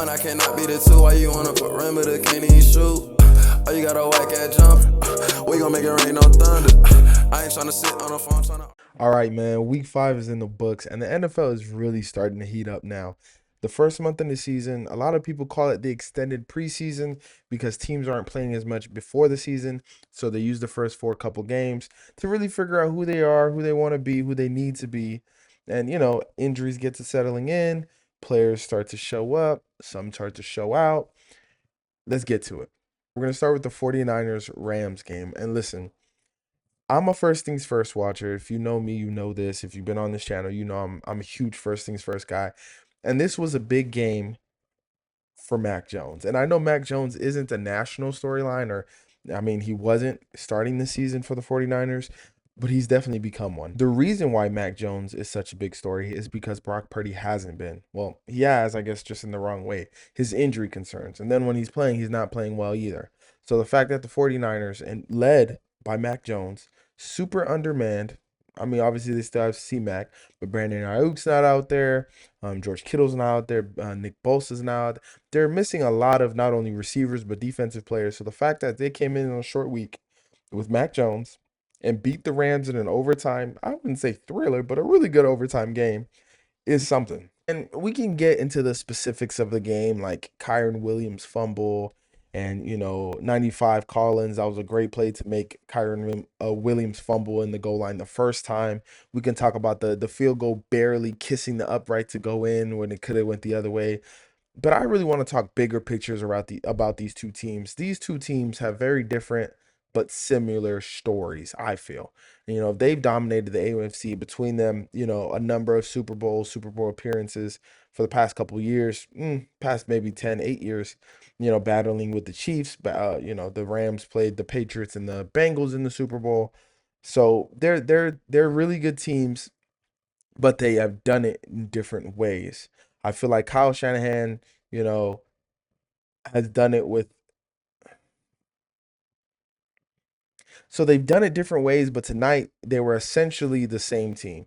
one, I cannot be the two. Why you on a perimeter, can't even shoot? Oh, you got a whack at jump. We gon' make it rain, no thunder. I ain't tryna sit on the phone, tryna. All right, man. Week 5 is in the books, and the NFL is really starting to heat up now. The first month in the season, a lot of people call it the extended preseason because teams aren't playing as much before the season. So they use the first couple games to really figure out who they are, who they want to be, who they need to be. And, injuries get to settling in, players start to show up, some start to show out. Let's get to it. We're going to start with the 49ers Rams game. And listen, I'm a first things first watcher. If you know me, you know this. If you've been on this channel, you know I'm a huge first things first guy. And this was a big game for Mac Jones. And I know Mac Jones isn't a national storyline, or I mean, he wasn't starting the season for the 49ers, but he's definitely become one. The reason why Mac Jones is such a big story is because Brock Purdy hasn't been. Well, he has, I guess, just in the wrong way. His injury concerns. And then when he's playing, he's not playing well either. So the fact that the 49ers, and led by Mac Jones, super undermanned. I mean, obviously they still have C-Mac, but Brandon Ayuk's not out there. George Kittle's not out there. Nick Bosa's not out. They're missing a lot of not only receivers but defensive players. So the fact that they came in on a short week with Mac Jones and beat the Rams in an overtime, I wouldn't say thriller, but a really good overtime game, is something. And we can get into the specifics of the game, like Kyron Williams' fumble and, 95 Collins. That was a great play to make Kyron Williams fumble in the goal line the first time. We can talk about the field goal barely kissing the upright to go in when it could have went the other way. But I really want to talk bigger pictures about these two teams. These two teams have very different but similar stories, I feel. They've dominated the AFC between them, a number of Super Bowl appearances for the past couple years, past maybe 10, 8 years, battling with the Chiefs. But the Rams played the Patriots and the Bengals in the Super Bowl. So they're really good teams, but they have done it in different ways. I feel like Kyle Shanahan, you know, has done it with. So they've done it different ways, but tonight they were essentially the same team.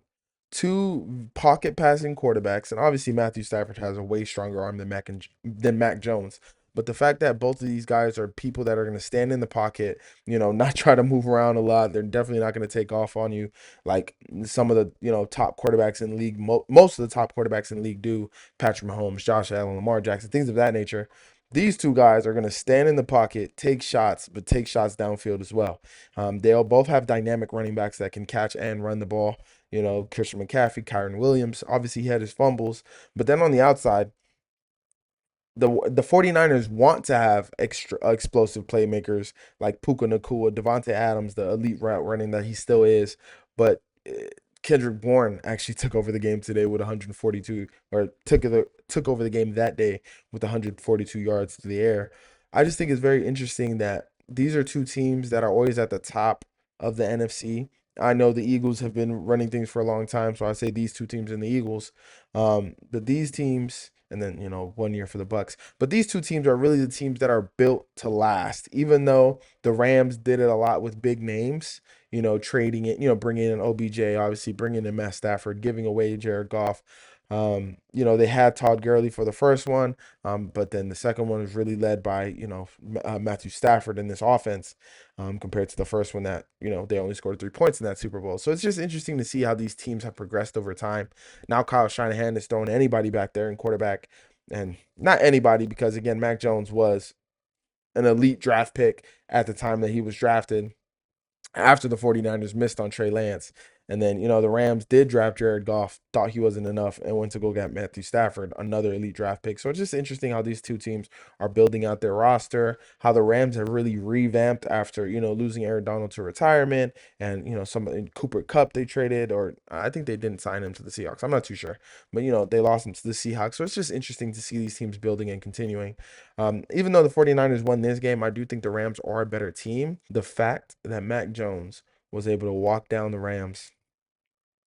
Two pocket passing quarterbacks, and obviously Matthew Stafford has a way stronger arm than Mac Jones. But the fact that both of these guys are people that are going to stand in the pocket, not try to move around a lot. They're definitely not going to take off on you like some of the top quarterbacks in the league. Most of the top quarterbacks in the league do. Patrick Mahomes, Josh Allen, Lamar Jackson, things of that nature. These two guys are going to stand in the pocket, take shots, but take shots downfield as well. They'll both have dynamic running backs that can catch and run the ball. Christian McCaffrey, Kyron Williams. Obviously, he had his fumbles. But then on the outside, the 49ers want to have extra explosive playmakers like Puka Nacua, Devontae Adams, the elite route running that he still is. But Kendrick Bourne actually took over the game today with 142, or took over the game that day with 142 yards to the air. I just think it's very interesting that these are two teams that are always at the top of the NFC. I know the Eagles have been running things for a long time, so I say these two teams and the Eagles. But these teams, and then 1 year for the Bucks. But these two teams are really the teams that are built to last. Even though the Rams did it a lot with big names, trading it, bringing in OBJ, obviously bringing in Matt Stafford, giving away Jared Goff. They had Todd Gurley for the first one, but then the second one was really led by, Matthew Stafford in this offense, compared to the first one that, they only scored 3 points in that Super Bowl. So it's just interesting to see how these teams have progressed over time. Now Kyle Shanahan is throwing anybody back there in quarterback, and not anybody because, again, Mac Jones was an elite draft pick at the time that he was drafted after the 49ers missed on Trey Lance. And then, the Rams did draft Jared Goff, thought he wasn't enough, and went to go get Matthew Stafford, another elite draft pick. So it's just interesting how these two teams are building out their roster, how the Rams have really revamped after, losing Aaron Donald to retirement, and, some in Cooper Kupp they traded, or I think they didn't sign him to the Seahawks. I'm not too sure. But, they lost him to the Seahawks. So it's just interesting to see these teams building and continuing. Even though the 49ers won this game, I do think the Rams are a better team. The fact that Mac Jones was able to walk down the Rams,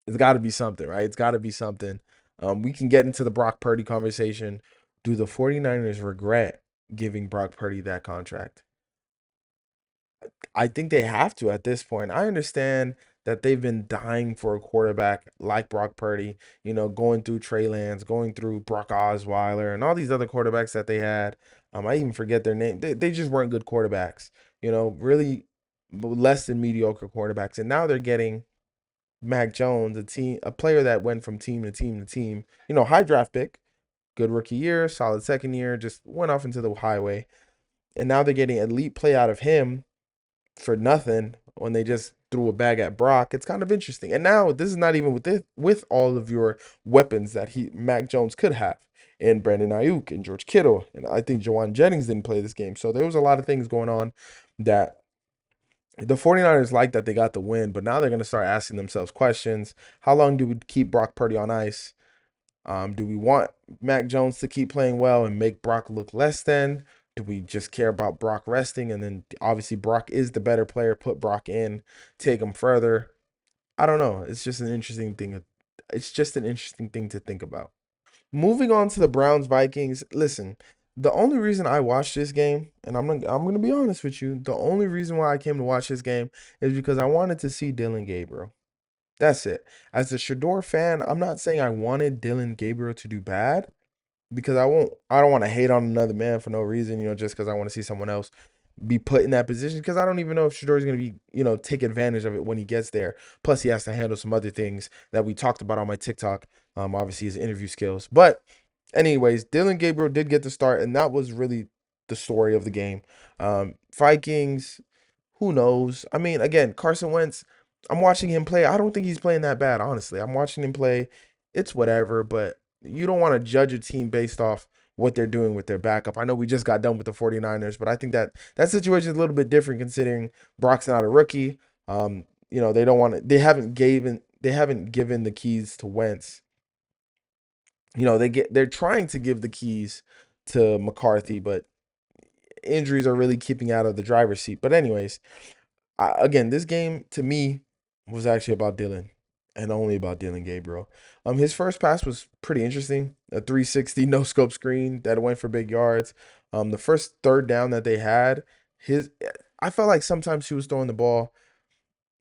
it's got to be something, right? It's got to be something. We can get into the Brock Purdy conversation. Do the 49ers regret giving Brock Purdy that contract? I think they have to at this point. I understand that they've been dying for a quarterback like Brock Purdy, going through Trey Lance, going through Brock Osweiler, and all these other quarterbacks that they had. I even forget their name. They just weren't good quarterbacks, really less than mediocre quarterbacks. And now they're getting Mac Jones, a player that went from team to team to team, high draft pick, good rookie year, solid second year, just went off into the highway. And now they're getting elite play out of him for nothing when they just threw a bag at Brock. It's kind of interesting. And now this is not even with all of your weapons that Mac Jones could have. And Brandon Ayuk and George Kittle. And I think Jawan Jennings didn't play this game. So there was a lot of things going on that the 49ers like that they got the win, but now they're going to start asking themselves questions. How long do we keep Brock Purdy on ice? Do we want Mac Jones to keep playing well and make Brock look less than? Do we just care about Brock resting? And then obviously Brock is the better player. Put Brock in, take him further. I don't know. It's just an interesting thing. It's just an interesting thing to think about. Moving on to the Browns Vikings. Listen, the only reason I watched this game, and I'm gonna be honest with you, the only reason why I came to watch this game is because I wanted to see Dylan Gabriel. That's it. As a Shador fan, I'm not saying I wanted Dylan Gabriel to do bad because I don't want to hate on another man for no reason, just because I want to see someone else be put in that position because I don't even know if Shador is going to be, take advantage of it when he gets there. Plus, he has to handle some other things that we talked about on my TikTok. Obviously his interview skills. But anyways, Dylan Gabriel did get the start, and that was really the story of the game. Vikings, who knows? I mean, again, Carson Wentz, I'm watching him play. I don't think he's playing that bad, honestly. I'm watching him play. It's whatever, but you don't want to judge a team based off what they're doing with their backup. I know we just got done with the 49ers, but I think that situation is a little bit different considering Brock's not a rookie. They don't want to they haven't given the keys to Wentz. They're trying to give the keys to McCarthy, but injuries are really keeping out of the driver's seat. But anyways, again, this game to me was actually about Dylan and only about Dylan Gabriel. His first pass was pretty interesting, a 360 no scope screen that went for big yards. The first third down that they had, I felt like sometimes he was throwing the ball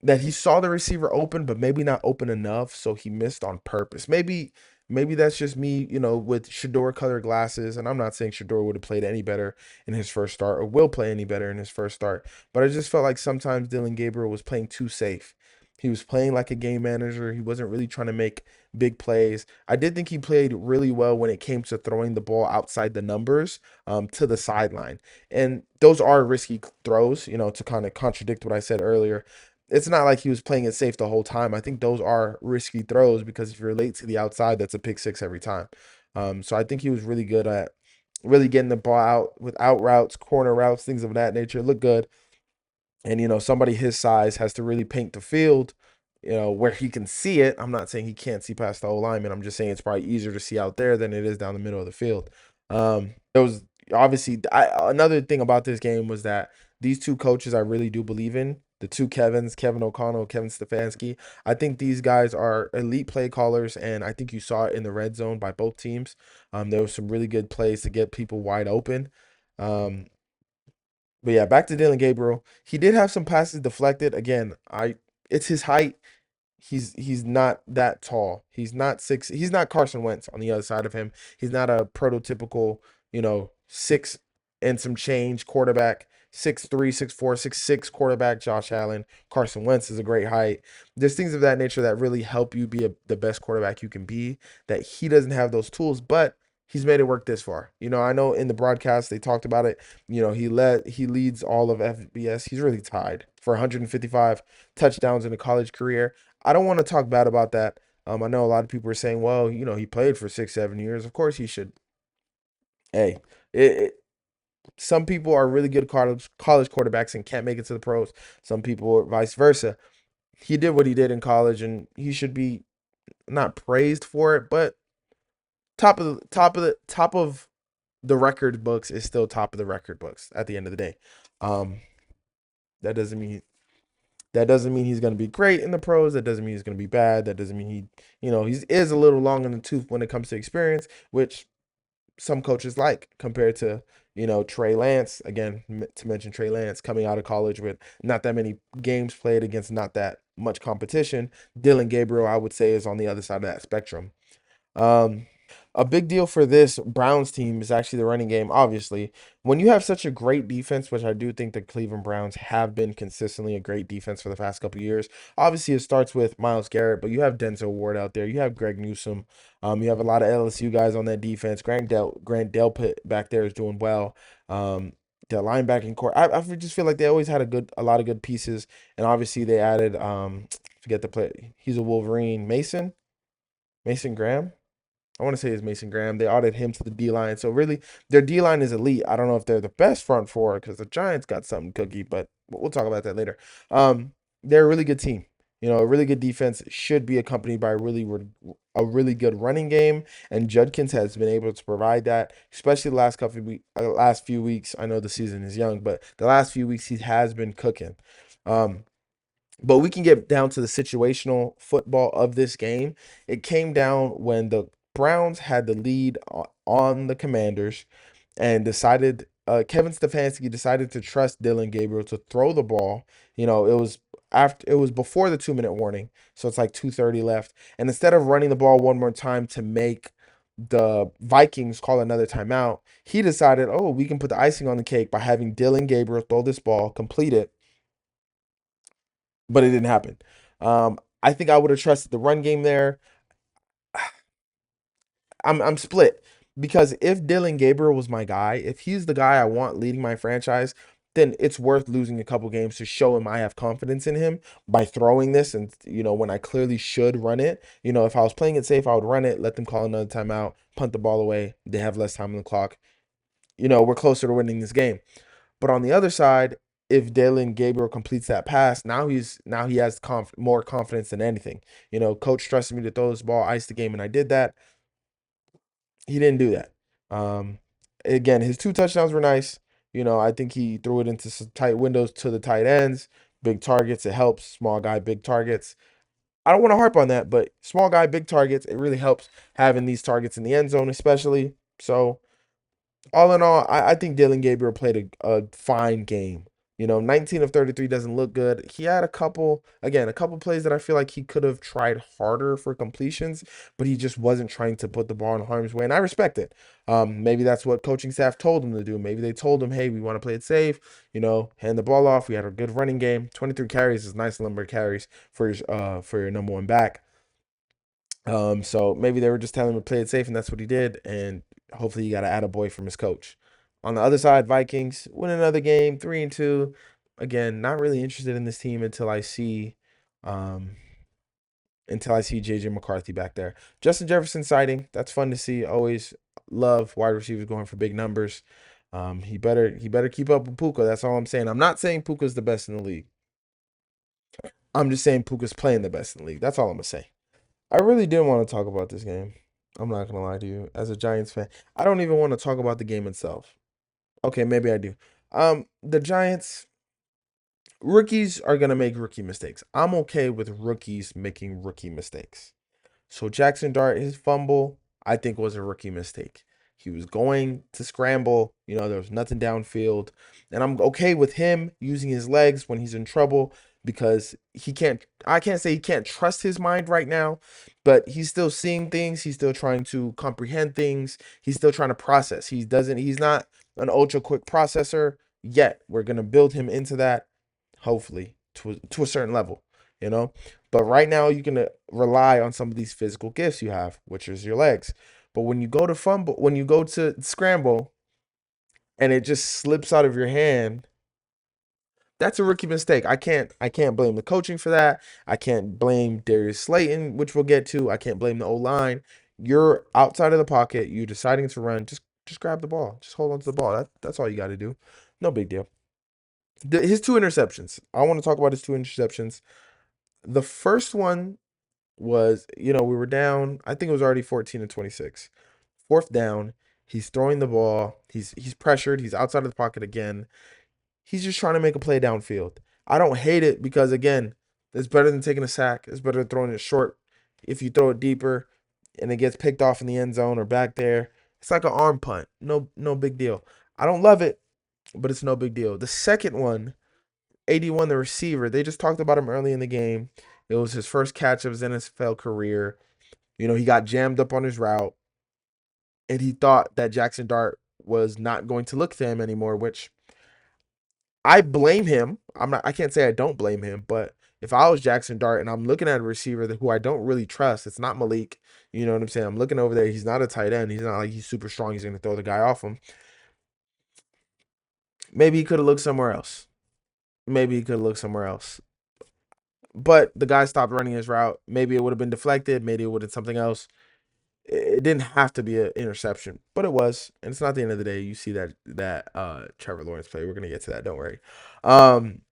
that he saw the receiver open, but maybe not open enough, so he missed on purpose. Maybe that's just me, with Shador color glasses, and I'm not saying Shador would have played any better in his first start or will play any better in his first start, but I just felt like sometimes Dylan Gabriel was playing too safe. He was playing like a game manager. He wasn't really trying to make big plays. I did think he played really well when it came to throwing the ball outside the numbers, to the sideline. And those are risky throws, to kind of contradict what I said earlier. It's not like he was playing it safe the whole time. I think those are risky throws because if you're late to the outside, that's a pick six every time. So I think he was really good at really getting the ball out with out routes, corner routes, things of that nature. Look good. And somebody his size has to really paint the field, where he can see it. I'm not saying he can't see past the whole lineman. I'm just saying it's probably easier to see out there than it is down the middle of the field. There was obviously another thing about this game was that these two coaches I really do believe in. The two Kevins, Kevin O'Connell, Kevin Stefanski. I think these guys are elite play callers, and I think you saw it in the red zone by both teams. There was some really good plays to get people wide open. Um, but yeah, back to Dylan Gabriel. He did have some passes deflected. Again, it's his height. He's not that tall. He's not six. He's not Carson Wentz on the other side of him. He's not a prototypical, six and some change quarterback. 6'3", 6'4", 6'6" quarterback Josh Allen. Carson Wentz is a great height. There's things of that nature that really help you be the best quarterback you can be. That he doesn't have those tools, but he's made it work this far. I know in the broadcast they talked about it. He leads all of FBS. He's really tied for 155 touchdowns in a college career. I don't want to talk bad about that. I know a lot of people are saying, well, he played for 6, 7 years. Of course he should. Hey, some people are really good college quarterbacks and can't make it to the pros. Some people are vice versa. He did what he did in college, and he should be not praised for it, but top of the record books is still top of the record books at the end of the day. Um, that doesn't mean he's going to be great in the pros. That doesn't mean he's going to be bad. That doesn't mean he is a little long in the tooth when it comes to experience, which some coaches like compared to Trey Lance, again, to mention Trey Lance coming out of college with not that many games played against not that much competition. Dylan Gabriel, I would say, is on the other side of that spectrum. Um, a big deal for this Browns team is actually the running game. Obviously, when you have such a great defense, which I do think the Cleveland Browns have been consistently a great defense for the past couple of years. Obviously, it starts with Myles Garrett, but you have Denzel Ward out there. You have Greg Newsome. You have a lot of LSU guys on that defense. Grant Delpit back there is doing well. Um, the linebacking core, I just feel like they always had a lot of good pieces, and obviously they added forget the play. He's a Wolverine. Mason Graham. I want to say it's Mason Graham. They added him to the D line. So really, their D line is elite. I don't know if they're the best front four because the Giants got something cookie, but we'll talk about that later. They're a really good team. A really good defense should be accompanied by a really good running game, and Judkins has been able to provide that, especially the last few weeks. I know the season is young, but the last few weeks he has been cooking. Um, but we can get down to the situational football of this game. It came down when the Browns had the lead on the Commanders and Kevin Stefanski decided to trust Dylan Gabriel to throw the ball. It was before the 2-minute warning, so it's like 2:30 left. And instead of running the ball one more time to make the Vikings call another timeout, he decided, oh, we can put the icing on the cake by having Dylan Gabriel throw this ball, complete it, but it didn't happen. I think I would have trusted the run game there. I'm split because if Dylan Gabriel was my guy, if he's the guy I want leading my franchise, then it's worth losing a couple games to show him I have confidence in him by throwing this. And when I clearly should run it, if I was playing it safe, I would run it, let them call another timeout, punt the ball away. They have less time on the clock. We're closer to winning this game. But on the other side, if Dylan Gabriel completes that pass, now he has more confidence than anything. Coach trusted me to throw this ball, ice the game, and I did that. He didn't do that. Um, Again, his two touchdowns were nice. I think he threw it into some tight windows to the tight ends, big targets. It helps. Small guy, big targets. I don't want to harp on that, but small guy, big targets. It really helps having these targets in the end zone, especially. So all in all, I think Dylan Gabriel played a fine game. 19 of 33 doesn't look good. He had a couple plays that I feel like he could have tried harder for completions, but he just wasn't trying to put the ball in harm's way. And I respect it. Maybe that's what coaching staff told him to do. Maybe they told him, hey, we want to play it safe, hand the ball off. We had a good running game. 23 carries is a nice number of carries for your number one back. So maybe they were just telling him to play it safe, and that's what he did. And hopefully, he got an attaboy from his coach. On the other side, Vikings win another game, 3-2. Again, not really interested in this team um, until I see JJ McCarthy back there. Justin Jefferson sighting, that's fun to see. Always love wide receivers going for big numbers. He better keep up with Puka. That's all I'm saying. I'm not saying Puka's the best in the league. I'm just saying Puka's playing the best in the league. That's all I'm gonna say. I really didn't want to talk about this game. I'm not gonna lie to you. As a Giants fan, I don't even want to talk about the game itself. Okay, maybe I do. The Giants rookies are gonna make rookie mistakes. I'm okay with rookies making rookie mistakes. So Jackson Dart, his fumble, I think was a rookie mistake. He was going to scramble, there was nothing downfield. And I'm okay with him using his legs when he's in trouble because I can't say he can't trust his mind right now, but he's still seeing things, he's still trying to comprehend things, he's still trying to process. He's not an ultra quick processor yet. We're gonna build him into that, hopefully, to a certain level, you know. But right now, you can rely on some of these physical gifts you have, which is your legs. But when you go to scramble, and it just slips out of your hand, that's a rookie mistake. I can't blame the coaching for that. I can't blame Darius Slayton, which we'll get to. I can't blame the O-line. You're outside of the pocket. You're deciding to run. Just grab the ball. Just hold on to the ball. That's all you got to do. No big deal. His two interceptions. I want to talk about his two interceptions. The first one was, we were down. I think it was already 14-26. Fourth down. He's throwing the ball. He's pressured. He's outside of the pocket again. He's just trying to make a play downfield. I don't hate it because, again, it's better than taking a sack. It's better than throwing it short. If you throw it deeper and it gets picked off in the end zone or back there, it's like an arm punt. No big deal. I don't love it, but it's no big deal. The second one, 81, the receiver, they just talked about him early in the game. It was his first catch of his NFL career. He got jammed up on his route, and he thought that Jackson Dart was not going to look to him anymore, which I blame him. I can't say I don't blame him, but if I was Jackson Dart and I'm looking at a receiver who I don't really trust, it's not Malik. You know what I'm saying? I'm looking over there. He's not a tight end. He's not like he's super strong. He's going to throw the guy off him. Maybe he could have looked somewhere else. Maybe he could have looked somewhere else. But the guy stopped running his route. Maybe it would have been deflected. Maybe it would have been something else. It didn't have to be an interception, but it was. And it's not the end of the day. You see that Trevor Lawrence play. We're gonna get to that. Don't worry. Um,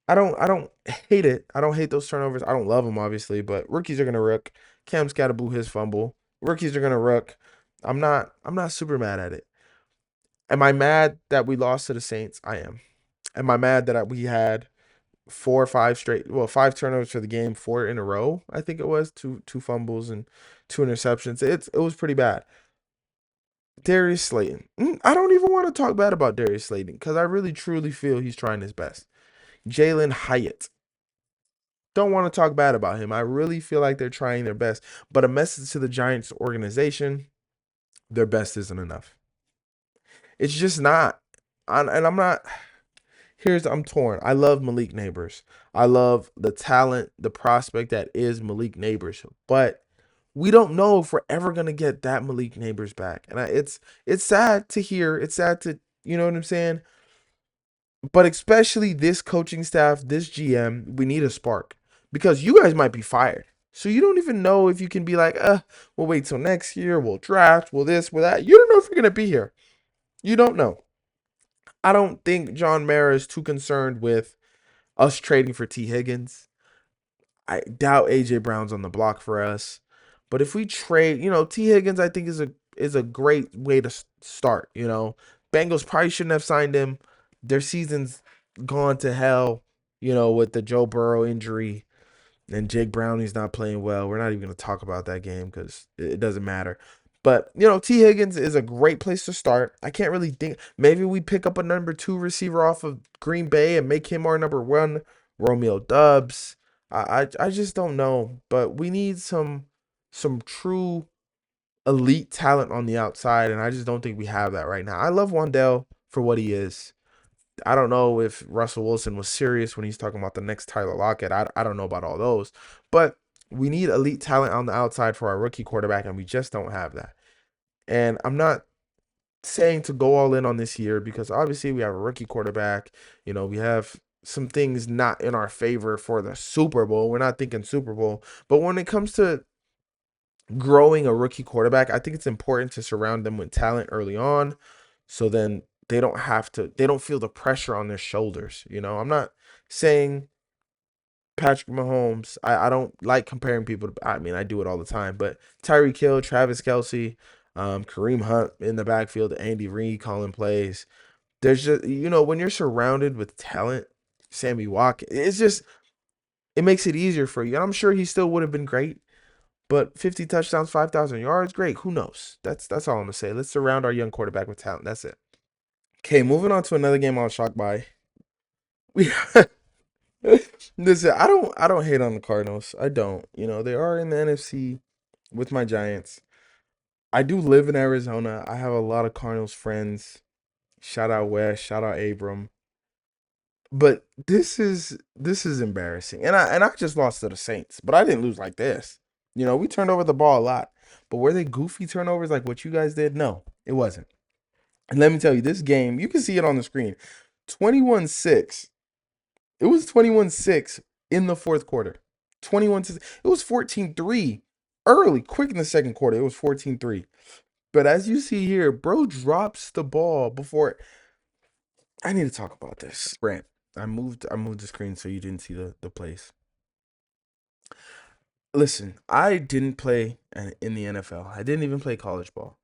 I don't hate it. I don't hate those turnovers. I don't love them, obviously, but rookies are gonna rook. Cam Scatterboo his fumble. Rookies are gonna rook. I'm not super mad at it. Am I mad that we lost to the Saints? I am. Am I mad that we had 5 turnovers for the game, 4 in a row? I think it was two fumbles and 2 interceptions. It was pretty bad. Darius Slayton. I don't even want to talk bad about Darius Slayton because I really truly feel he's trying his best. Jalen Hyatt. Don't want to talk bad about him. I really feel like they're trying their best. But a message to the Giants organization, their best isn't enough. It's just not. And I'm not. I'm torn. I love Malik Neighbors. I love the talent, the prospect that is Malik Neighbors. But we don't know if we're ever gonna get that Malik Neighbors back. And it's sad to hear. It's sad to, you know what I'm saying? But especially this coaching staff, this GM, we need a spark. Because you guys might be fired. So you don't even know if you can be like, we'll wait till next year, we'll draft, we'll this, we'll that. You don't know if you're gonna be here. You don't know. I don't think John Mara is too concerned with us trading for T. Higgins. I doubt AJ Brown's on the block for us. But if we trade, T. Higgins, I think is a great way to start. Bengals probably shouldn't have signed him. Their season's gone to hell. With the Joe Burrow injury and Jake Browning's not playing well. We're not even going to talk about that game because it doesn't matter. But, T. Higgins is a great place to start. I can't really think. Maybe we pick up a number 2 receiver off of Green Bay and make him our number 1. Romeo Dubs. I just don't know. But we need some true elite talent on the outside, and I just don't think we have that right now. I love Wandell for what he is. I don't know if Russell Wilson was serious when he's talking about the next Tyler Lockett. I don't know about all those. But we need elite talent on the outside for our rookie quarterback, and we just don't have that. And I'm not saying to go all in on this year because obviously we have a rookie quarterback. We have some things not in our favor for the Super Bowl. We're not thinking Super Bowl. But when it comes to growing a rookie quarterback, I think it's important to surround them with talent early on so then they don't feel the pressure on their shoulders. I'm not saying Patrick Mahomes. I don't like comparing people to, I do it all the time, but Tyreek Hill, Travis Kelce, Kareem Hunt in the backfield, Andy Reid calling plays. There's just, when you're surrounded with talent, Sammy Wack, it makes it easier for you. And I'm sure he still would have been great, but 50 touchdowns, 5,000 yards, great. Who knows? That's all I'm going to say. Let's surround our young quarterback with talent. That's it. Okay, moving on to another game I was shocked by. We Listen, I don't hate on the Cardinals. I don't. They are in the NFC with my Giants. I do live in Arizona. I have a lot of Cardinals friends. Shout out Wes, shout out Abram. But this is embarrassing. And I just lost to the Saints, but I didn't lose like this. We turned over the ball a lot. But were they goofy turnovers like what you guys did? No, it wasn't. And let me tell you, this game, you can see it on the screen. 21-6. It was 21-6 in the fourth quarter. 21-6. It was 14-3 early, quick in the second quarter. It was 14-3. But as you see here, bro drops the ball before. I need to talk about this. Brant, I moved the screen so you didn't see the plays. Listen, I didn't play in the NFL. I didn't even play college ball.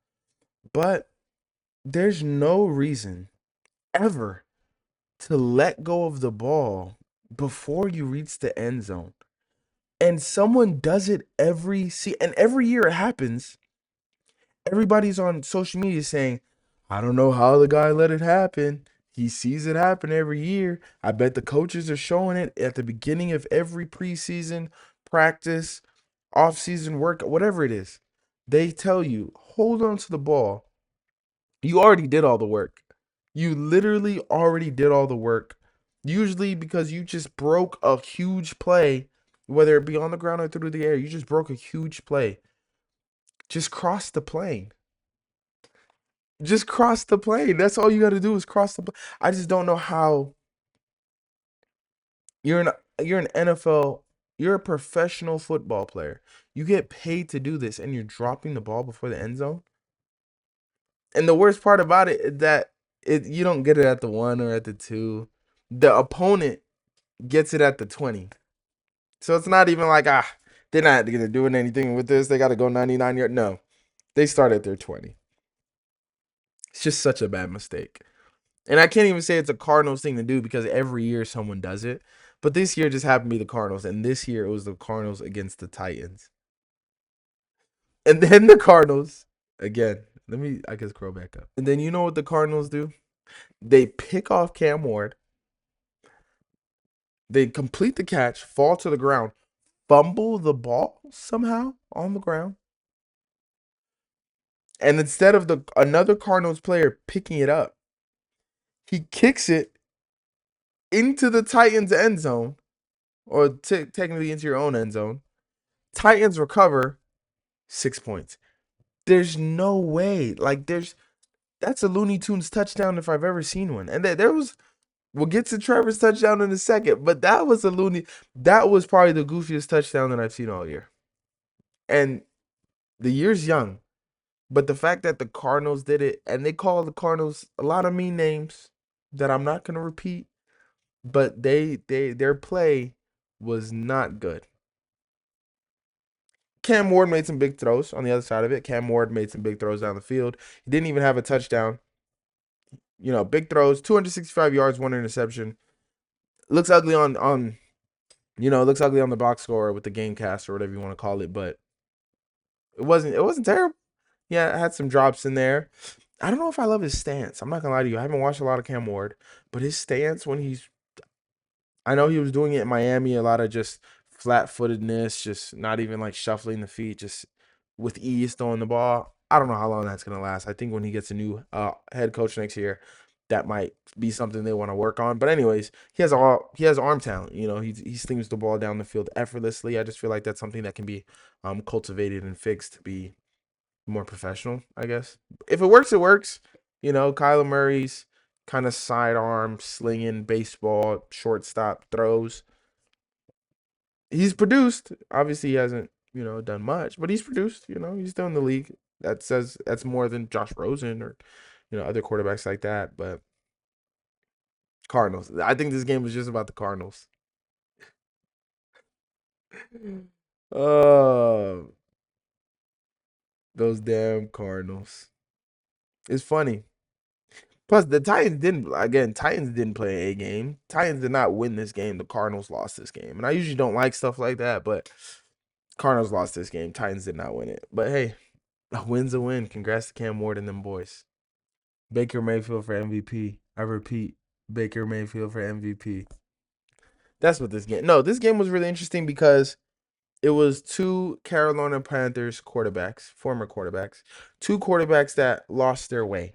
But there's no reason ever to let go of the ball before you reach the end zone. And someone does it and every year it happens. Everybody's on social media saying, I don't know how the guy let it happen. He sees it happen every year. I bet the coaches are showing it at the beginning of every preseason practice, off-season work, whatever it is. They tell you, hold on to the ball. You already did all the work. You literally already did all the work. Usually because you just broke a huge play, whether it be on the ground or through the air. You just broke a huge play. Just cross the plane. Just cross the plane. That's all you got to do is cross the plane. I just don't know how you're an NFL, you're a professional football player. You get paid to do this and you're dropping the ball before the end zone. And the worst part about it is that you don't get it at the 1 or at the 2. The opponent gets it at the 20. So it's not even like they're not going to do anything with this. They got to go 99 yards. No. They start at their 20. It's just such a bad mistake. And I can't even say it's a Cardinals thing to do because every year someone does it. But this year just happened to be the Cardinals. And this year it was the Cardinals against the Titans. And then the Cardinals, again, I can scroll back up. And then you know what the Cardinals do? They pick off Cam Ward. They complete the catch, fall to the ground, fumble the ball somehow on the ground. And instead of another Cardinals player picking it up, he kicks it into the Titans end zone, or technically into your own end zone. Titans recover 6 points. There's no way. That's a Looney Tunes touchdown if I've ever seen one. And there was, we'll get to Trevor's touchdown in a second, but that was that was probably the goofiest touchdown that I've seen all year. And the year's young, but the fact that the Cardinals did it, and they call the Cardinals a lot of mean names that I'm not gonna repeat, but their play was not good. Cam Ward made some big throws on the other side of it. Cam Ward made some big throws down the field. He didn't even have a touchdown. Big throws, 265 yards, 1 interception. Looks ugly looks ugly on the box score with the game cast or whatever you want to call it, but it wasn't terrible. Yeah, it had some drops in there. I don't know if I love his stance. I'm not gonna lie to you. I haven't watched a lot of Cam Ward, but his stance I know he was doing it in Miami, a lot of just flat-footedness, just not even like shuffling the feet, just with ease throwing the ball. I don't know how long that's gonna last. I think when he gets a new head coach next year, that might be something they want to work on. But anyways, he has arm talent. He slings the ball down the field effortlessly. I just feel like that's something that can be cultivated and fixed to be more professional, I guess. If it works, it works. Kyler Murray's kind of sidearm slinging baseball shortstop throws. He's produced. Obviously, he hasn't done much, but he's produced. He's still in the league. That's more than Josh Rosen or other quarterbacks like that. But Cardinals. I think this game was just about the Cardinals. Oh, those damn Cardinals. It's funny. Plus, the Titans didn't play a game. Titans did not win this game. The Cardinals lost this game. And I usually don't like stuff like that, but Cardinals lost this game. Titans did not win it. But hey, a win's a win. Congrats to Cam Ward and them boys. Baker Mayfield for MVP. I repeat, Baker Mayfield for MVP. That's what this game. No, this game was really interesting because it was two Carolina Panthers quarterbacks, former quarterbacks, two quarterbacks that lost their way.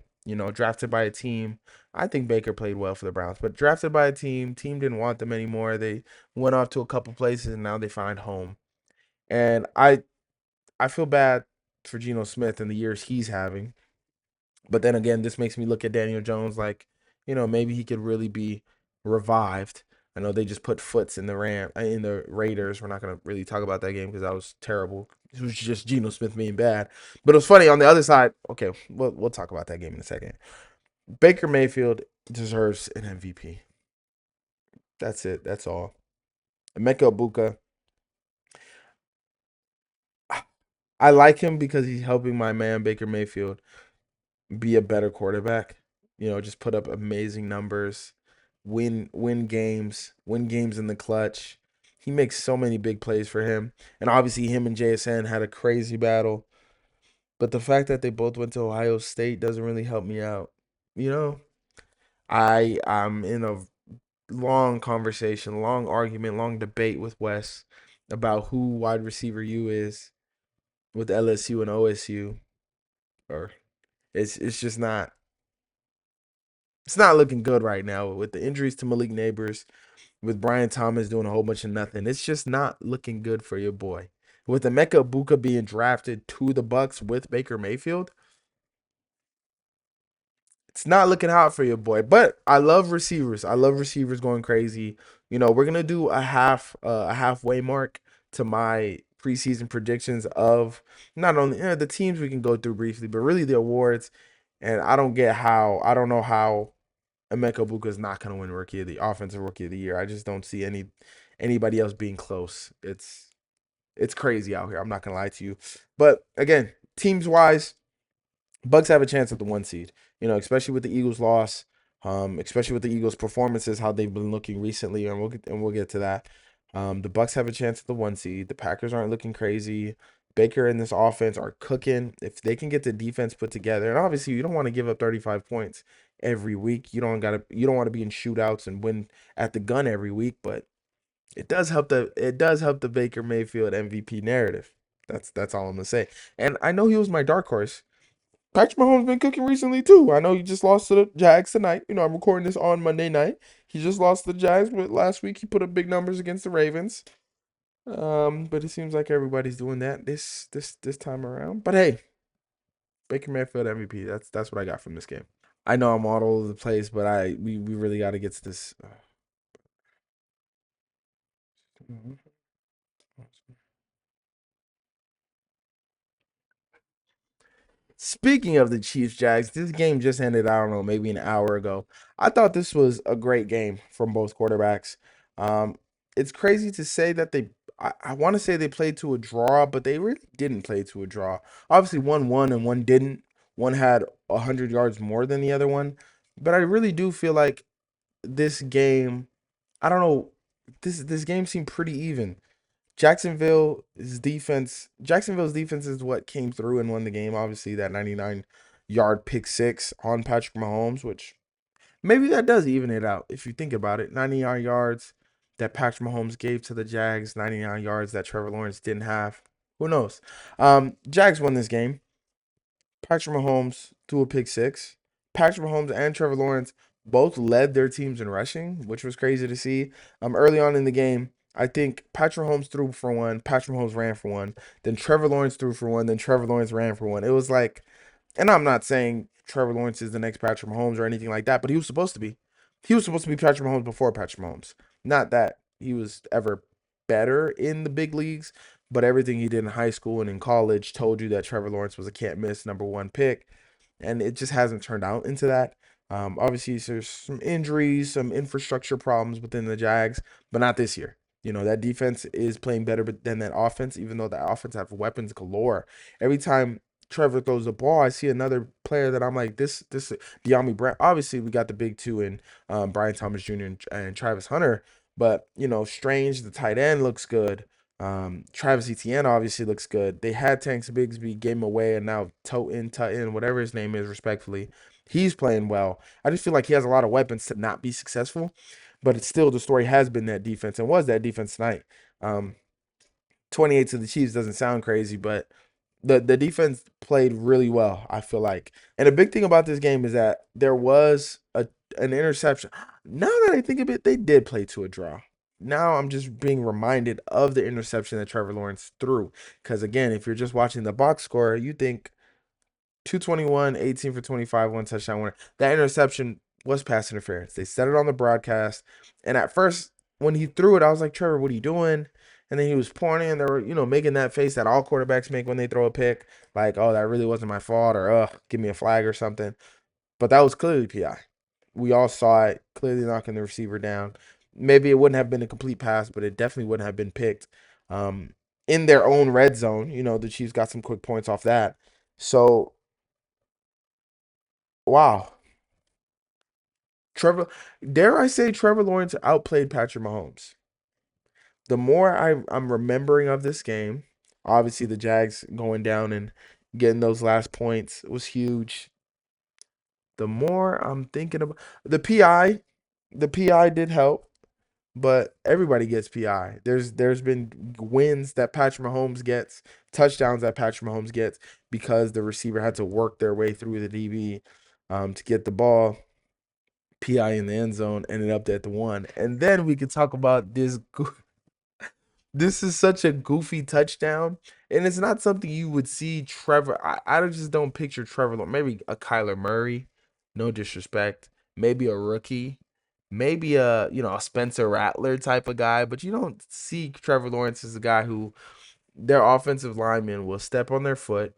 Drafted by a team. I think Baker played well for the Browns, but drafted by a team. Team didn't want them anymore. They went off to a couple places, and now they find home. And I feel bad for Geno Smith and the years he's having. But then again, this makes me look at Daniel Jones like, maybe he could really be revived. I know they just put Foots in the Raiders. We're not gonna really talk about that game because that was terrible. It was just Geno Smith being bad. But it was funny on the other side. Okay, we'll talk about that game in a second. Baker Mayfield deserves an MVP. That's it. That's all. Emeka Ibuka. I like him because he's helping my man Baker Mayfield be a better quarterback. Just put up amazing numbers, win games in the clutch. He makes so many big plays for him. And obviously him and JSN had a crazy battle. But the fact that they both went to Ohio State doesn't really help me out. You know, I'm in a long conversation, long argument, long debate with Wes about who wide receiver U is with LSU and OSU. Or it's just not it's not looking good right now with the injuries to Malik Neighbors, with Brian Thomas doing a whole bunch of nothing. It's just not looking good for your boy. With Emeka Buka being drafted to the Bucks with Baker Mayfield, it's not looking hot for your boy. But I love receivers. I love receivers going crazy. You know, we're gonna do a halfway mark to my preseason predictions of not only the teams we can go through briefly, but really the awards. And I don't know how Emeka Buka is not gonna win rookie of the offensive rookie of the year. I just don't see anybody else being close. It's crazy out here. I'm not gonna lie to you. But again, teams wise, Bucks have a chance at the one seed. You know, especially with the Eagles' loss, especially with the Eagles' performances, how they've been looking recently, and we'll get to that. The Bucks have a chance at the one seed. The Packers aren't looking crazy. Baker and this offense are cooking. If they can get the defense put together, and obviously you don't want to give up 35 points every week. You don't want to be in shootouts and win at the gun every week, but it does help the Baker Mayfield MVP narrative. That's all I'm gonna say. And I know he was my dark horse. Patrick Mahomes been cooking recently too. I know he just lost to the Jags tonight. You know, I'm recording this on Monday night. He just lost to the Jags, but last week he put up big numbers against the Ravens. But it seems like everybody's doing that this time around. But hey, Baker Mayfield MVP. That's what I got from this game. I know I'm all over the place, but we really got to get to this. Speaking of the Chiefs Jags, this game just ended, I don't know, maybe an hour ago. I thought this was a great game from both quarterbacks. Um, it's crazy to say that I want to say they played to a draw, but they really didn't play to a draw. Obviously, one won and one didn't. One had 100 yards more than the other one. But I really do feel like this game, I don't know, this game seemed pretty even. Jacksonville's defense is what came through and won the game. Obviously, that 99-yard pick six on Patrick Mahomes, which maybe that does even it out if you think about it. 99 yards that Patrick Mahomes gave to the Jags, 99 yards that Trevor Lawrence didn't have. Who knows? Jags won this game. Patrick Mahomes threw a pick six. Patrick Mahomes and Trevor Lawrence both led their teams in rushing, which was crazy to see. Early on in the game, I think Patrick Mahomes threw for one, Patrick Mahomes ran for one, then Trevor Lawrence threw for one, then Trevor Lawrence ran for one. It was like, and I'm not saying Trevor Lawrence is the next Patrick Mahomes or anything like that, but he was supposed to be. He was supposed to be Patrick Mahomes before Patrick Mahomes. Not that he was ever better in the big leagues, but everything he did in high school and in college told you that Trevor Lawrence was a can't miss number one pick, and it just hasn't turned out into that. Obviously, there's some injuries, some infrastructure problems within the Jags, but not this year. You know, that defense is playing better than that offense, even though the offense have weapons galore. Every time Trevor throws the ball, I see another player that I'm like, this De'Ami Brown. Obviously, we got the big two in Brian Thomas Jr. and Travis Hunter, but you know, Strange, the tight end, looks good. Travis Etienne obviously looks good. They had Tanks Bigsby, gave him away, and now Tutton, whatever his name is, respectfully, he's playing well. I just feel like he has a lot of weapons to not be successful, but it's still the story has been that defense and was that defense tonight. Um, 28 to the Chiefs doesn't sound crazy, but the defense played really well, I feel like. And a big thing about this game is that there was an interception. Now that I think of it, they did play to a draw. Now I'm just being reminded of the interception that Trevor Lawrence threw. Because again, if you're just watching the box score, you think 221, 18 for 25, one touchdown winner. That interception was pass interference. They said it on the broadcast. And at first, when he threw it, I was like, Trevor, what are you doing? And then he was pointing, and they were, making that face that all quarterbacks make when they throw a pick, like, oh, that really wasn't my fault, or give me a flag or something. But that was clearly PI. We all saw it, clearly knocking the receiver down. Maybe it wouldn't have been a complete pass, but it definitely wouldn't have been picked. In their own red zone, the Chiefs got some quick points off that. So, wow. Trevor, dare I say Trevor Lawrence outplayed Patrick Mahomes. The more I'm remembering of this game, obviously the Jags going down Getting those last points was huge. The more I'm thinking about the PI did help, but everybody gets PI. There's been wins that Patrick Mahomes gets, touchdowns that Patrick Mahomes gets because the receiver had to work their way through the DB to get the ball. PI in the end zone, ended up at the one. And then we could talk about this. This is such a goofy touchdown, and it's not something you would see Trevor. I just don't picture Trevor. Maybe a Kyler Murray, no disrespect. Maybe a rookie, maybe a Spencer Rattler type of guy, but you don't see Trevor Lawrence as a guy who their offensive linemen will step on their foot,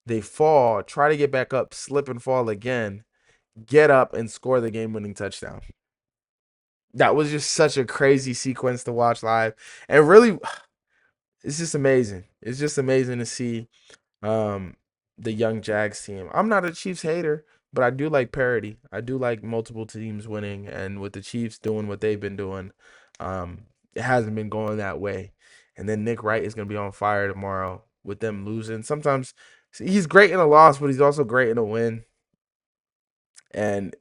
they fall, try to get back up, slip and fall again, get up and score the game-winning touchdown. That was just such a crazy sequence to watch live, and really it's just amazing. It's just amazing to see um the young Jags team. I'm not a Chiefs hater, but I do like parity. I do like multiple teams winning, and with the Chiefs doing what they've been doing, it hasn't been going that way. And then Nick Wright is gonna be on fire tomorrow with them losing. Sometimes he's great in a loss, but he's also great in a win. And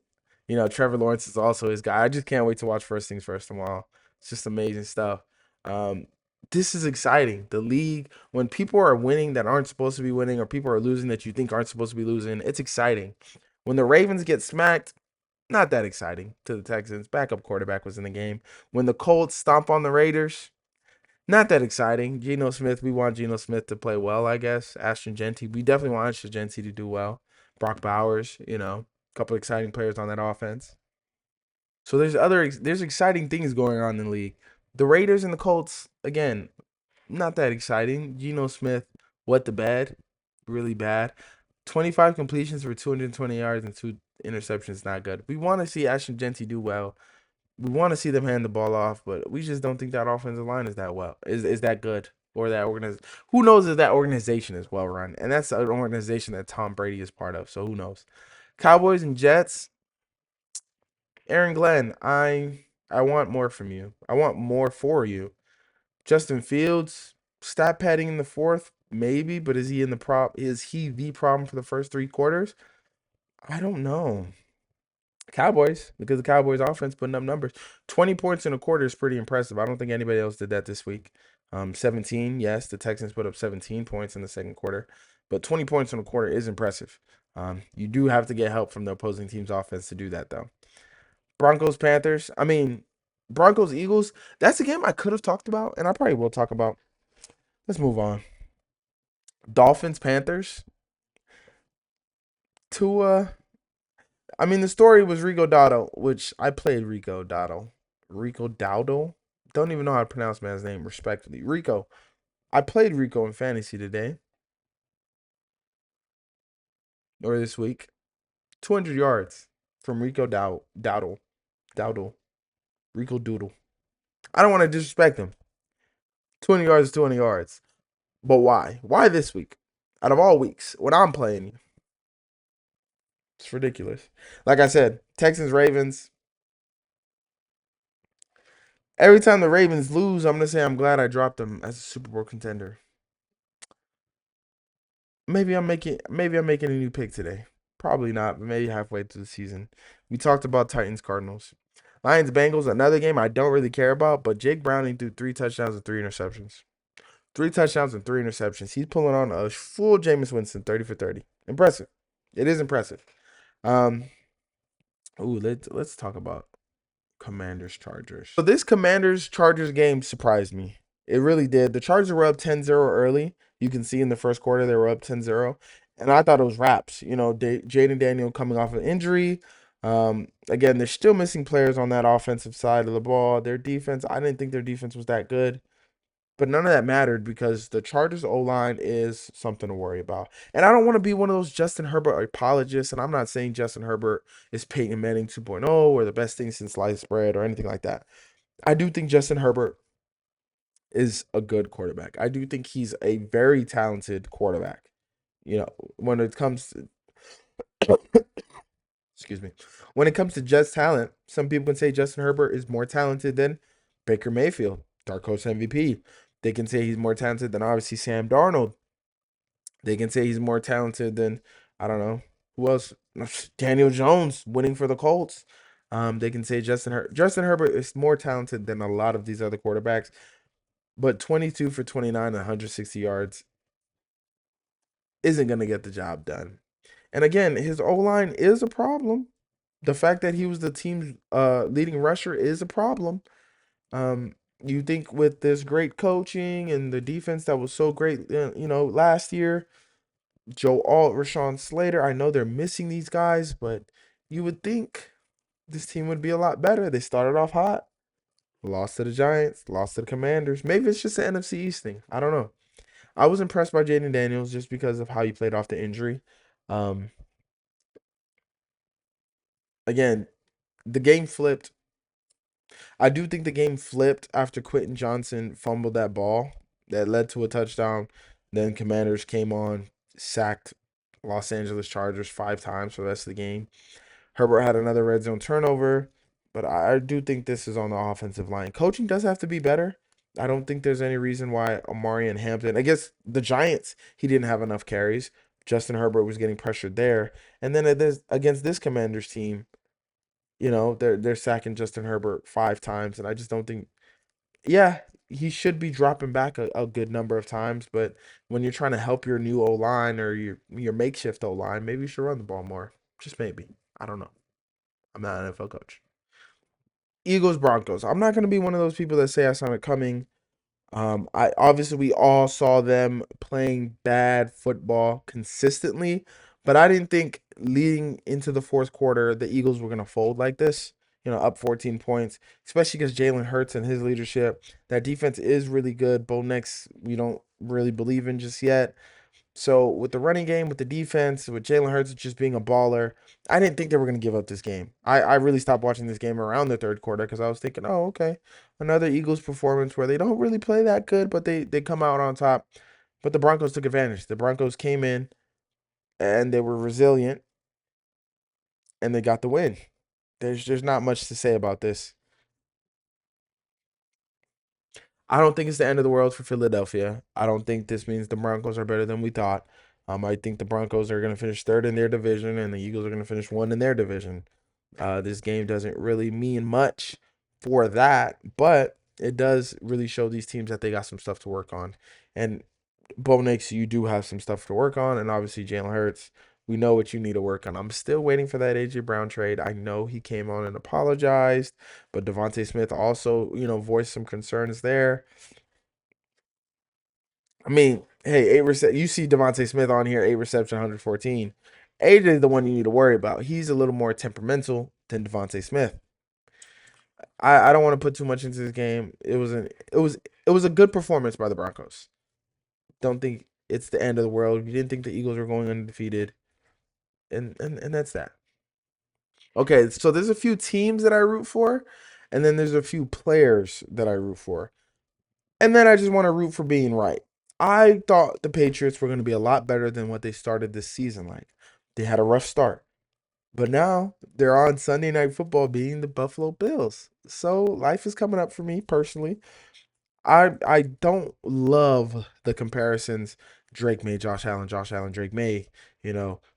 Trevor Lawrence is also his guy. I just can't wait to watch First Things First tomorrow. It's just amazing stuff. Um, this is exciting. The league, when people are winning that aren't supposed to be winning, or people are losing that you think aren't supposed to be losing, it's exciting. When the Ravens get smacked, not that exciting to the Texans. Backup quarterback was in the game. When the Colts stomp on the Raiders, not that exciting. Geno Smith, we want Geno Smith to play well, I guess. Ashton Genty, we definitely want Ashton Genty to do well. Brock Bowers, a couple exciting players on that offense. So there's exciting things going on in the league. The Raiders and the Colts, again, not that exciting. Geno Smith, what the bad, really bad. 25 completions for 220 yards and 2 interceptions, not good. We want to see Ashton Genty do well. We want to see them hand the ball off, but we just don't think that offensive line is that well. Is that good? Or that organization? Who knows if that organization is well run? And that's an organization that Tom Brady is part of. So who knows? Cowboys and Jets. Aaron Glenn, I want more from you. I want more for you. Justin Fields, stat padding in the fourth, maybe, but is he the problem for the first 3 quarters? I don't know. Cowboys, because the Cowboys offense putting up numbers. 20 points in a quarter is pretty impressive. I don't think anybody else did that this week. 17, yes, the Texans put up 17 points in the second quarter, but 20 points in a quarter is impressive. You do have to get help from the opposing team's offense to do that, though. Broncos, Panthers. I mean, Broncos, Eagles. That's a game I could have talked about, and I probably will talk about. Let's move on. Dolphins, Panthers. Tua. I mean, the story was Rico Dowdle, which I played Rico Dowdle. Rico Dowdle? Don't even know how to pronounce man's name respectfully. Rico. I played Rico in fantasy today or this week. 200 yards from Rico Dowdle. Dowdle. Rico Doodle. I don't want to disrespect him. 20 yards is 20 yards. But why? Why this week? Out of all weeks, when I'm playing you. It's ridiculous. Like I said, Texans, Ravens. Every time the Ravens lose, I'm going to say I'm glad I dropped them as a Super Bowl contender. Maybe I'm making a new pick today. Probably not, but maybe halfway through the season. We talked about Titans, Cardinals. Lions, Bengals, another game I don't really care about, but Jake Browning threw 3 touchdowns and 3 interceptions. 3 touchdowns and 3 interceptions. He's pulling on a full Jameis Winston, 30 for 30. Impressive. It is impressive. Let's talk about Commanders Chargers. So this Commanders Chargers game surprised me. It really did. The Chargers were up 10-0 early. You can see in the first quarter they were up 10-0. And I thought it was wraps. Jaden Daniel coming off an injury. Again, they're still missing players on that offensive side of the ball. Their defense, I didn't think their defense was that good. But none of that mattered because the Chargers O-line is something to worry about. And I don't want to be one of those Justin Herbert apologists. And I'm not saying Justin Herbert is Peyton Manning 2.0 or the best thing since sliced bread or anything like that. I do think Justin Herbert is a good quarterback. I do think he's a very talented quarterback. When it comes to excuse me, when it comes to just talent, some people can say Justin Herbert is more talented than Baker Mayfield, Dark Horse MVP. They can say he's more talented than obviously Sam Darnold. They can say he's more talented than, I don't know, who else? Daniel Jones winning for the Colts. They can say Justin Herbert is more talented than a lot of these other quarterbacks, but 22 for 29 and 160 yards isn't going to get the job done. And again, his O line is a problem. The fact that he was the team's leading rusher is a problem. Um, you think with this great coaching and the defense that was so great, last year, Joe Alt, Rashawn Slater, I know they're missing these guys, but you would think this team would be a lot better. They started off hot, lost to the Giants, lost to the Commanders. Maybe it's just an NFC East thing. I don't know. I was impressed by Jaden Daniels just because of how he played off the injury. Um, Again, the game flipped. I do think the game flipped after Quentin Johnson fumbled that ball that led to a touchdown. Then Commanders came on, sacked Los Angeles Chargers 5 times for the rest of the game. Herbert had another red zone turnover, but I do think this is on the offensive line. Coaching does have to be better. I don't think there's any reason why Amari and Hampton, I guess the Giants, he didn't have enough carries. Justin Herbert was getting pressured there. And then against this Commanders team, they're sacking Justin Herbert 5 times, and I just don't think. Yeah, he should be dropping back a good number of times, but when you're trying to help your new O line or your makeshift O line, maybe you should run the ball more. Just maybe. I don't know. I'm not an NFL coach. Eagles Broncos. I'm not gonna be one of those people that say I saw it coming. I obviously we all saw them playing bad football consistently, but I didn't think leading into the fourth quarter the Eagles were gonna fold like this. Up 14 points, especially because Jalen Hurts and his leadership. That defense is really good. Bo Nix, we don't really believe in just yet. So with the running game, with the defense, with Jalen Hurts just being a baller, I didn't think they were going to give up this game. I really stopped watching this game around the third quarter because I was thinking, oh, okay, another Eagles performance where they don't really play that good, but they come out on top. But the Broncos took advantage. The Broncos came in and they were resilient and they got the win. There's not much to say about this. I don't think it's the end of the world for Philadelphia. I don't think this means the Broncos are better than we thought. I think the Broncos are going to finish third in their division, and the Eagles are going to finish one in their division. This game doesn't really mean much for that, but it does really show these teams that they got some stuff to work on. And Bo Nix, you do have some stuff to work on, and obviously Jalen Hurts, we know what you need to work on. I'm still waiting for that AJ Brown trade. I know he came on and apologized, but Devontae Smith also, voiced some concerns there. I mean, hey, you see Devontae Smith on here, 8 reception, 114. AJ is the one you need to worry about. He's a little more temperamental than Devontae Smith. I don't want to put too much into this game. It was a good performance by the Broncos. Don't think it's the end of the world. You didn't think the Eagles were going undefeated, and that's that. Okay, so there's a few teams that I root for, and then there's a few players that I root for. And then I just want to root for being right. I thought the Patriots were going to be a lot better than what they started this season like. They had a rough start. But now they're on Sunday Night Football beating the Buffalo Bills. So life is coming up for me personally. I don't love the comparisons Drake made Josh Allen, Drake May,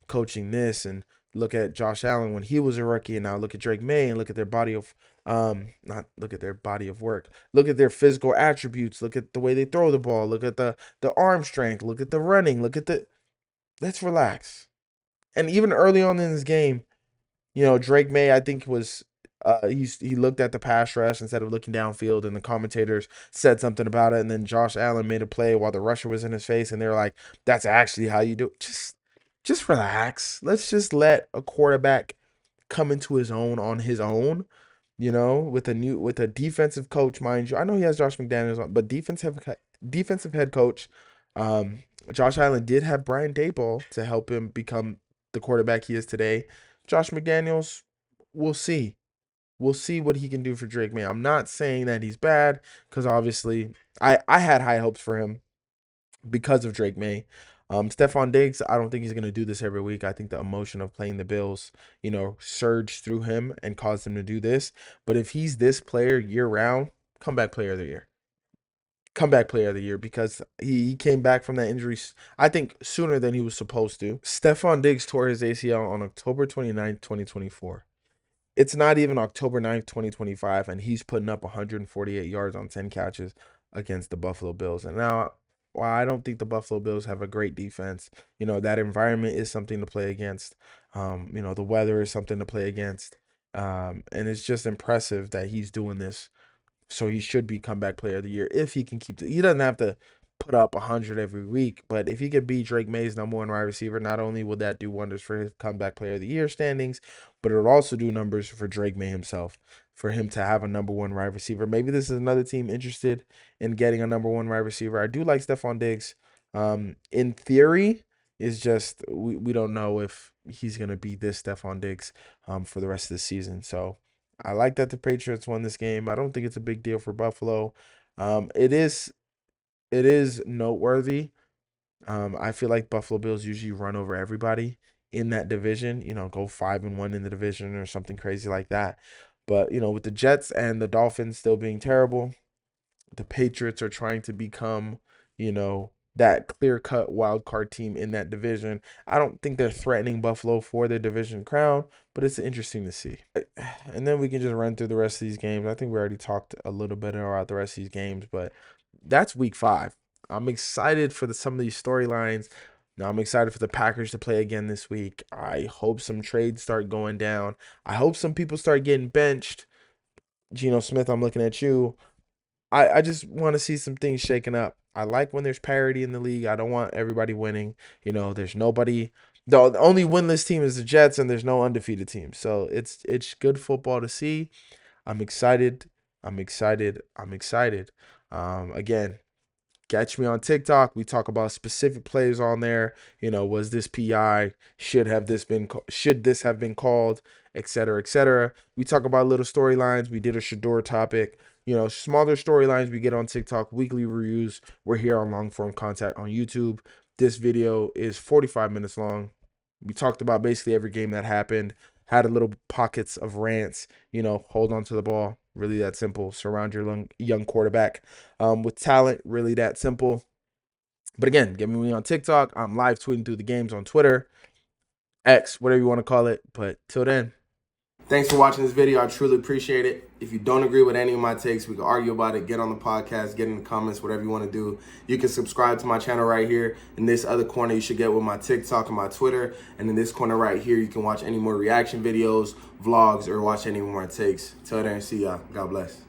coaching this and look at Josh Allen when he was a rookie and now look at Drake May and look at their body of not look at their body of work. Look at their physical attributes, look at the way they throw the ball, look at the arm strength, look at the running, look at the let's relax. And even early on in this game, Drake May, I think was he looked at the pass rush instead of looking downfield, and the commentators said something about it, and then Josh Allen made a play while the rusher was in his face, and they're like, "That's actually how you do it." Just relax. Let's just let a quarterback come into his own on his own. With a defensive coach, mind you. I know he has Josh McDaniels on, but defensive head coach. Josh Allen did have Brian Daboll to help him become the quarterback he is today. Josh McDaniels, we'll see. We'll see what he can do for Drake May. I'm not saying that he's bad because obviously I had high hopes for him because of Drake May. Stephon Diggs, I don't think he's going to do this every week. I think the emotion of playing the Bills, surged through him and caused him to do this. But if he's this player year round, comeback player of the year. comeback player of the year because he came back from that injury, I think, sooner than he was supposed to. Stephon Diggs tore his ACL on October 29th, 2024. It's not even October 9th, 2025, and he's putting up 148 yards on 10 catches against the Buffalo Bills. And now, while I don't think the Buffalo Bills have a great defense, that environment is something to play against. The weather is something to play against. And it's just impressive that he's doing this. So he should be comeback player of the year if he can he doesn't have to put up 100 every week, but if he could be Drake May's number one wide receiver, not only will that do wonders for his comeback player of the year standings, but it'll also do numbers for Drake May himself, for him to have a number one wide receiver. Maybe this is another team interested in getting a number one wide receiver. I do like Stephon Diggs. In theory, is just we don't know if he's gonna be this Stephon Diggs for the rest of the season. So I like that the Patriots won this game. I don't think it's a big deal for Buffalo. It is noteworthy. I feel like Buffalo Bills usually run over everybody in that division, go 5-1 in the division or something crazy like that. But, with the Jets and the Dolphins still being terrible, the Patriots are trying to become, that clear-cut wild card team in that division. I don't think they're threatening Buffalo for their division crown, but it's interesting to see. And then we can just run through the rest of these games. I think we already talked a little bit about the rest of these games, but that's week 5. I'm excited for some of these storylines. Now I'm excited for the Packers to play again this week. I hope some trades start going down. I hope some people start getting benched. Geno Smith, I'm looking at you. I just want to see some things shaken up. I like when there's parity in the league. I don't want everybody winning. There's nobody. The only winless team is the Jets, and there's no undefeated team. So it's good football to see. I'm excited. I'm excited. I'm excited. Again, catch me on TikTok. We talk about specific plays on there. Was this PI? Should this have been called? Et cetera, et cetera. We talk about little storylines. We did a Shador topic. Smaller storylines we get on TikTok, weekly reviews. We're here on long form content on YouTube. This video is 45 minutes long. We talked about basically every game that happened. Had a little pockets of rants. Hold on to the ball. Really that simple. Surround your young quarterback with talent. Really that simple. But again, get me on TikTok. I'm live tweeting through the games on Twitter, X, whatever you want to call it. But till then. Thanks for watching this video. I truly appreciate it. If you don't agree with any of my takes, we can argue about it. Get on the podcast, get in the comments, whatever you want to do. You can subscribe to my channel right here. In this other corner, you should get with my TikTok and my Twitter. And in this corner right here, you can watch any more reaction videos, vlogs, or watch any more takes. Till then, see y'all. God bless.